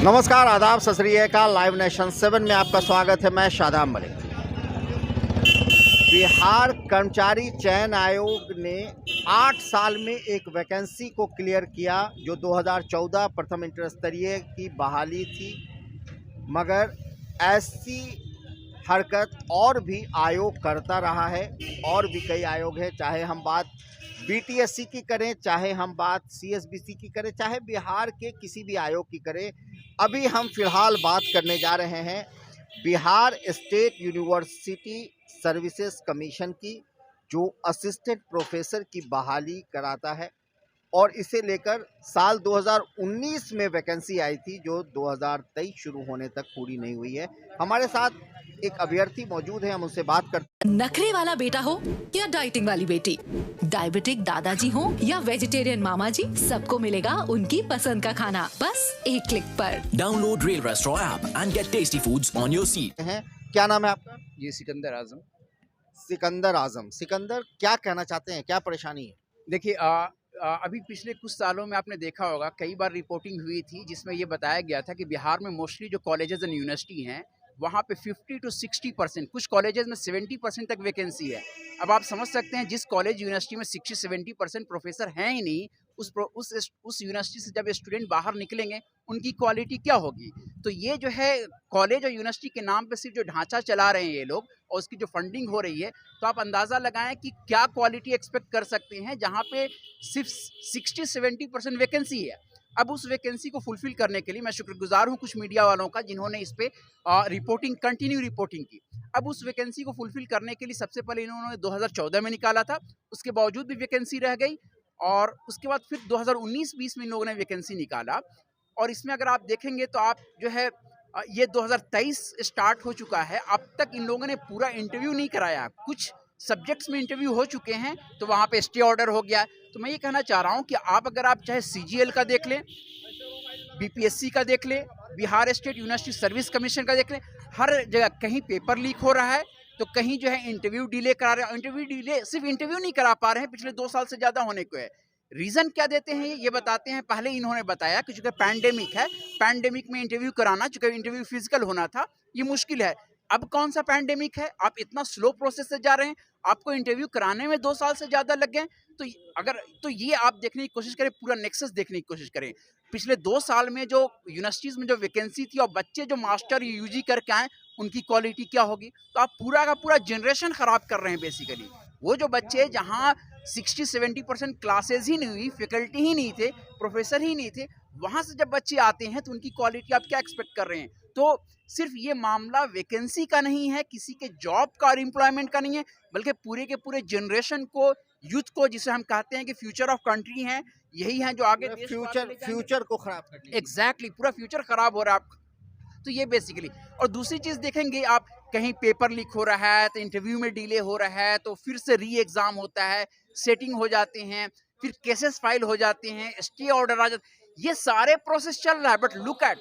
नमस्कार, आदाब, सत श्री अकाल। लाइव नेशन 7 में आपका स्वागत है। मैं शादाब मलिक। बिहार कर्मचारी चयन आयोग ने 8 साल में एक वैकेंसी को क्लियर किया जो 2014 प्रथम इंटर स्तरीय की बहाली थी, मगर ऐसी हरकत और भी आयोग करता रहा है। और भी कई आयोग हैं, चाहे हम बात बीटीएससी की करें, चाहे हम बात सीएसबीसी की करें, चाहे बिहार के किसी भी आयोग की करें। अभी हम फिलहाल बात करने जा रहे हैं Bihar state university services commission की, जो असिस्टेंट प्रोफेसर की बहाली कराता है। और इसे लेकर साल 2019 में वैकेंसी आई थी, जो 2023 शुरू होने तक पूरी नहीं हुई है। हमारे साथ एक अभ्यर्थी मौजूद है, हम उससे बात करते हैं। नखरे वाला बेटा हो या डाइटिंग वाली बेटी, डायबिटिक दादाजी हो या वेजिटेरियन मामा जी, सबको मिलेगा उनकी पसंद का खाना बस एक क्लिक पर। Download Rail Restaurant app and get tasty foods on your seat. क्या नाम है आपका? ये सिकंदर आजम। सिकंदर आजम। सिकंदर, क्या कहना चाहते हैं, क्या परेशानी है? देखिए, अभी पिछले कुछ सालों में आपने देखा होगा कई बार रिपोर्टिंग हुई थी जिसमें ये बताया गया था कि बिहार में मोस्टली जो कॉलेजेस एंड यूनिवर्सिटी हैं वहाँ पे 50 to 60%, कुछ कॉलेजेस में 70% तक वैकेंसी है। अब आप समझ सकते हैं जिस कॉलेज यूनिवर्सिटी में 60-70% प्रोफेसर हैं ही नहीं, उस यूनिवर्सिटी से जब स्टूडेंट बाहर निकलेंगे उनकी क्वालिटी क्या होगी। तो ये जो है कॉलेज और यूनिवर्सिटी के नाम पे सिर्फ जो ढांचा चला रहे हैं ये लोग और उसकी जो फंडिंग हो रही है, तो आप अंदाज़ा लगाएं कि क्या क्वालिटी एक्सपेक्ट कर सकते हैं जहाँ पे सिर्फ 60-70% वैकेंसी है। अब उस वैकेंसी को फुलफिल करने के लिए मैं शुक्रगुजार हूँ कुछ मीडिया वालों का जिन्होंने इस पे कंटिन्यू रिपोर्टिंग की। अब उस वैकेंसी को फुलफिल करने के लिए सबसे पहले इन्होंने 2014 में निकाला था, उसके बावजूद भी वैकेंसी रह गई। और उसके बाद फिर 2019-20 में इन लोगों ने वैकेंसी निकाला। और इसमें अगर आप देखेंगे तो आप जो है ये 2023 स्टार्ट हो चुका है, अब तक इन लोगों ने पूरा इंटरव्यू नहीं कराया। कुछ सब्जेक्ट्स में इंटरव्यू हो चुके हैं तो वहाँ पे स्टे ऑर्डर हो गया। तो मैं ये कहना चाह रहा हूँ कि अगर आप चाहे सीजीएल का देख लें, बीपीएससी का देख लें, Bihar state university service commission का देख लें, हर जगह कहीं पेपर लीक हो रहा है तो कहीं जो है इंटरव्यू डिले करा रहे हैं। इंटरव्यू डिले सिर्फ इंटरव्यू नहीं करा पा रहे हैं, पिछले 2 साल से ज़्यादा होने को है। रीज़न क्या देते हैं ये बताते हैं। पहले इन्होंने बताया कि चूँकि पैंडेमिक है, पैंडेमिक में इंटरव्यू कराना, चूँकि इंटरव्यू फिजिकल होना था, ये मुश्किल है। अब कौन सा पैंडेमिक है, आप इतना स्लो प्रोसेस से जा रहे हैं, आपको इंटरव्यू कराने में 2 साल से ज़्यादा लग गए। तो ये आप देखने की कोशिश करें, पूरा नेक्सस देखने की कोशिश करें। पिछले 2 साल में जो यूनिवर्सिटीज़ में जो वैकेंसी थी और बच्चे जो मास्टर यूजी करके आए उनकी क्वालिटी क्या होगी। तो आप पूरा का पूरा जनरेशन ख़राब कर रहे हैं बेसिकली। वो जो बच्चे जहाँ 60-70% क्लासेज ही नहीं हुई, फैकल्टी ही नहीं थे, प्रोफेसर ही नहीं थे, वहाँ से जब बच्चे आते हैं तो उनकी क्वालिटी आप क्या एक्सपेक्ट कर रहे हैं। तो सिर्फ ये मामला वैकेंसी का नहीं है, किसी के जॉब का और एम्प्लॉयमेंट का नहीं है, बल्कि पूरे के पूरे जनरेशन को, यूथ को, जिसे हम कहते हैं कि फ्यूचर ऑफ कंट्री हैं, यही हैं जो आगे फ्यूचर को खराब कर दिया। एग्जैक्टली, पूरा फ्यूचर खराब हो रहा है आपका। तो ये बेसिकली। और दूसरी चीज़ देखेंगे आप, कहीं पेपर लीक हो रहा है तो इंटरव्यू में डिले हो रहा है, तो फिर से री एग्ज़ाम होता है, सेटिंग हो जाते हैं, फिर केसेस फाइल हो जाते हैं, स्टे ऑर्डर आ जाते, ये सारे प्रोसेस चल रहा है। बट लुक एट,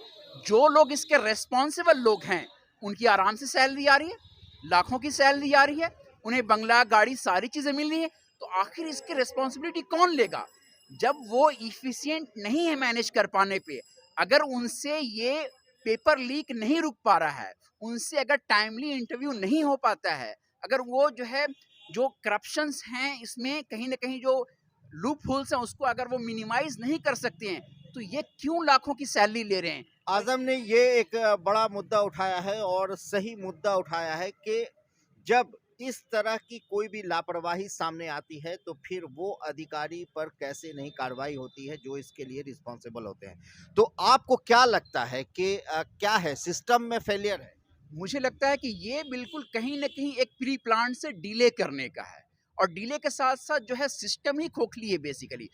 जो लोग इसके रेस्पॉन्सिबल लोग हैं उनकी आराम से सैलरी आ रही है, लाखों की सैलरी आ रही है, उन्हें बंगला, गाड़ी, सारी चीज़ें मिल रही हैं। तो आखिर इसकी रिस्पॉन्सिबिलिटी कौन लेगा जब वो इफिशिएंट नहीं है मैनेज कर पाने पे। अगर उनसे ये पेपर लीक नहीं रुक पा रहा है, उनसे अगर टाइमली इंटरव्यू नहीं हो पाता है, अगर वो जो है जो करप्शंस हैं इसमें कहीं ना कहीं जो लूप होल्स हैं उसको अगर वो मिनिमाइज नहीं कर सकते हैं, तो ये क्यों लाखों की सैलरी ले रहे हैं। आजम ने ये एक बड़ा मुद्दा उठाया है और सही मुद्दा उठाया है कि जब इस तरह की कोई भी लापरवाही सामने आती है तो फिर वो अधिकारी पर कैसे नहीं कार्रवाई होती है जो इसके लिए रिस्पॉन्सिबल होते हैं। तो आपको क्या लगता है कि क्या है, सिस्टम में फेलियर है? मुझे लगता है कि ये बिल्कुल कहीं ना कहीं एक प्री प्लान से डिले करने का है, और डिले के साथ साथ जो है सिस्टम ही खोखली है बेसिकली।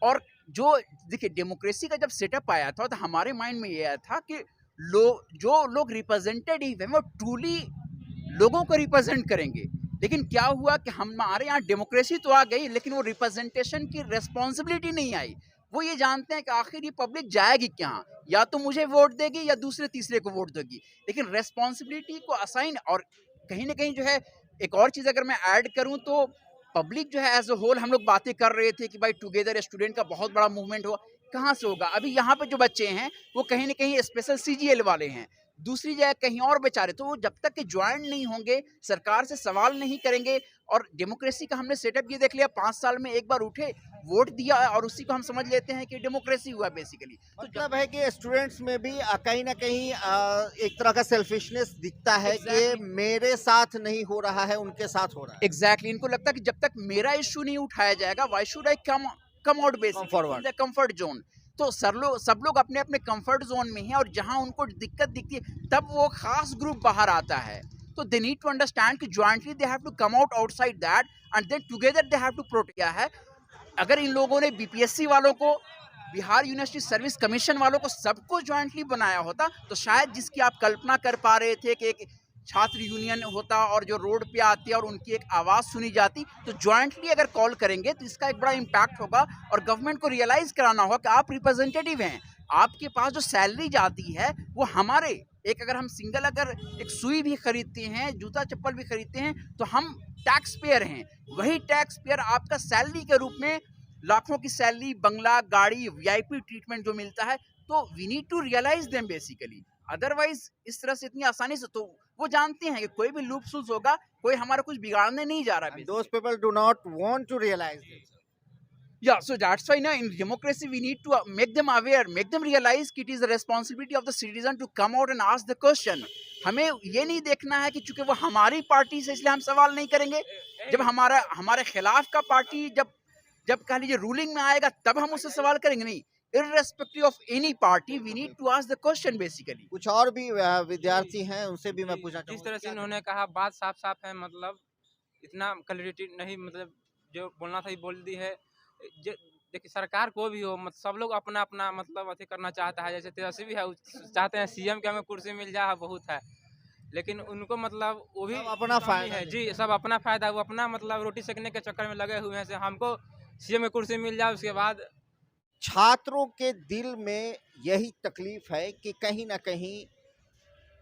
और जो देखिए डेमोक्रेसी का जब सेटअप आया था तो हमारे माइंड में ये आया था कि जो लोग रिप्रेजेंटेटिव हैं वो ट्रूली लोगों को रिप्रेजेंट करेंगे। लेकिन क्या हुआ कि हमारे यहाँ डेमोक्रेसी तो आ गई लेकिन वो रिप्रेजेंटेशन की रिस्पॉन्सिबिलिटी नहीं आई। वो ये जानते हैं कि आखिर ये पब्लिक जाएगी कहाँ, या तो मुझे वोट देगी या दूसरे तीसरे को वोट देगी, लेकिन रिस्पॉन्सिबिलिटी को असाइन। और कहीं ना कहीं जो है एक और चीज़ अगर मैं ऐड करूँ तो पब्लिक जो है एज अ होल, हम लोग बातें कर रहे थे कि भाई टुगेदर स्टूडेंट का बहुत बड़ा मूवमेंट हुआ, कहाँ से होगा? अभी यहाँ पे जो बच्चे हैं वो कहीं ना कहीं स्पेशल CGL वाले हैं, दूसरी जगह कहीं और बेचारे, तो वो जब तक के ज्वाइन नहीं होंगे, सरकार से सवाल नहीं करेंगे। और डेमोक्रेसी का हमने सेटअप ये देख लिया, 5 साल में एक बार उठे, वोट दिया और उसी को हम समझ लेते हैं कि डेमोक्रेसी हुआ बेसिकली। तो मतलब है कि स्टूडेंट्स में भी कहीं ना कहीं एक तरह का सेल्फिशनेस दिखता है कि Exactly. मेरे साथ नहीं हो रहा है, उनके साथ हो रहा है। एग्जैक्टली इनको लगता है कि जब तक मेरा इशू नहीं उठाया जाएगा, why should I come out basically forward. The comfort zone. तो सब लोग अपने अपने कंफर्ट जोन में हैं और जहां उनको दिक्कत दिखती है तब वो खास ग्रुप बाहर आता है। तो दे नीड टू अंडरस्टैंड कि jointly they have to come out outside that and then together they have to protect. क्या है, अगर इन लोगों ने BPSC वालों को, बिहार यूनिवर्सिटी सर्विस कमीशन वालों को सबको ज्वाइंटली बनाया होता तो शायद जिसकी आप कल्पना कर पा रहे थे कि एक छात्र यूनियन होता और जो रोड पे आती और उनकी एक आवाज़ सुनी जाती, तो ज्वाइंटली अगर कॉल करेंगे तो इसका एक बड़ा इम्पैक्ट होगा और गवर्नमेंट को रियलाइज़ कराना होगा कि आप रिप्रेजेंटेटिव हैं, आपके पास जो सैलरी जाती है वो हमारे, एक अगर हम सिंगल अगर एक सुई भी खरीदते हैं, जूता चप्पल भी खरीदते हैं, तो हम टैक्स पेयर हैं। वही टैक्स पेयर आपका सैलरी के रूप में लाखों की सैलरी, बंगला, गाड़ी, VIP ट्रीटमेंट जो मिलता है, तो we need to realise them basically. Otherwise इस तरह से इतनी आसानी से, तो वो जानते हैं कि कोई भी लूप सुल्स होगा, कोई हमारा कुछ बिगाड़ने नहीं जा रहा है। Those people do not want to realize this. Yeah, so that's why now in democracy we need to make them aware, make them realize कि it is the responsibility of the citizen to come out and ask the question. हमें ये नहीं देखना है कि चूंकि वो हमारी पार्टी से इसलिए हम सवाल नहीं करेंगे। जब हमारे खिलाफ का पार्टी जब कह लीजिए रूलिंग में आएगा तब हम उससे सवाल करेंगे, नहीं। Irrespective of any party, we need to ask the question basically. कुछ और भी विद्यार्थी हैं, उनसे भी मैं पूछना जिस चाहूँगा। तरह से इन्होंने कहा, बात साफ साफ है, मतलब इतना क्लैरिटी नहीं, मतलब जो बोलना था बोल दी है। देखिए, सरकार को भी हो, मतलब सब लोग अपना अपना मतलब अथी करना चाहता है। जैसे तेजस्वी है, चाहते हैं CM के हमें कुर्सी मिल जाए, बहुत है, लेकिन उनको मतलब वो भी सब अपना फायदा है जी, सब अपना फायदा, वो अपना मतलब रोटी सेकने के चक्कर में लगे हुए हैं। से हमको CM में कुर्सी मिल जाए, उसके बाद छात्रों के दिल में यही तकलीफ है कि कहीं ना कहीं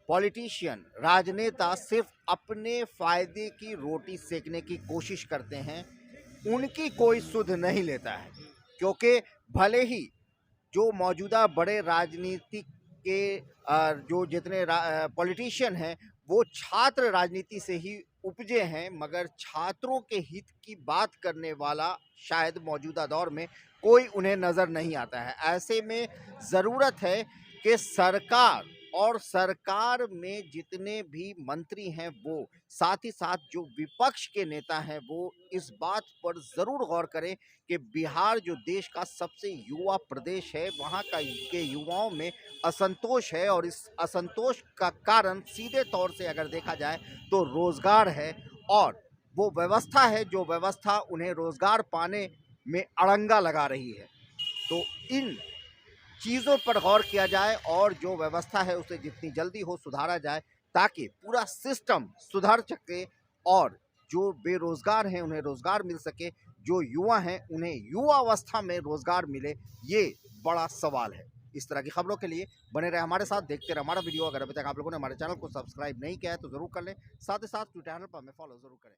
पॉलिटिशियन, राजनेता सिर्फ अपने फायदे की रोटी सेकने की कोशिश करते हैं, उनकी कोई सुध नहीं लेता है। क्योंकि भले ही जो मौजूदा बड़े राजनीतिक के जो जितने पॉलिटिशियन हैं वो छात्र राजनीति से ही उपजे हैं, मगर छात्रों के हित की बात करने वाला शायद मौजूदा दौर में कोई उन्हें नज़र नहीं आता है। ऐसे में ज़रूरत है कि सरकार में जितने भी मंत्री हैं वो, साथ ही साथ जो विपक्ष के नेता हैं वो इस बात पर ज़रूर गौर करें कि बिहार जो देश का सबसे युवा प्रदेश है, वहाँ के युवाओं में असंतोष है और इस असंतोष का कारण सीधे तौर से अगर देखा जाए तो रोज़गार है और वो व्यवस्था है जो व्यवस्था उन्हें रोज़गार पाने में अड़ंगा लगा रही है। तो इन चीज़ों पर गौर किया जाए और जो व्यवस्था है उसे जितनी जल्दी हो सुधारा जाए ताकि पूरा सिस्टम सुधर सके और जो बेरोज़गार हैं उन्हें रोज़गार मिल सके, जो युवा हैं उन्हें युवा अवस्था में रोज़गार मिले, ये बड़ा सवाल है। इस तरह की खबरों के लिए बने रहे हमारे साथ, देखते रहे हमारा वीडियो। अगर अभी तक आप लोगों ने हमारे चैनल को सब्सक्राइब नहीं किया है तो ज़रूर कर लें, साथ ही साथ ट्विटर हैंडल पर हमें फॉलो ज़रूर करें।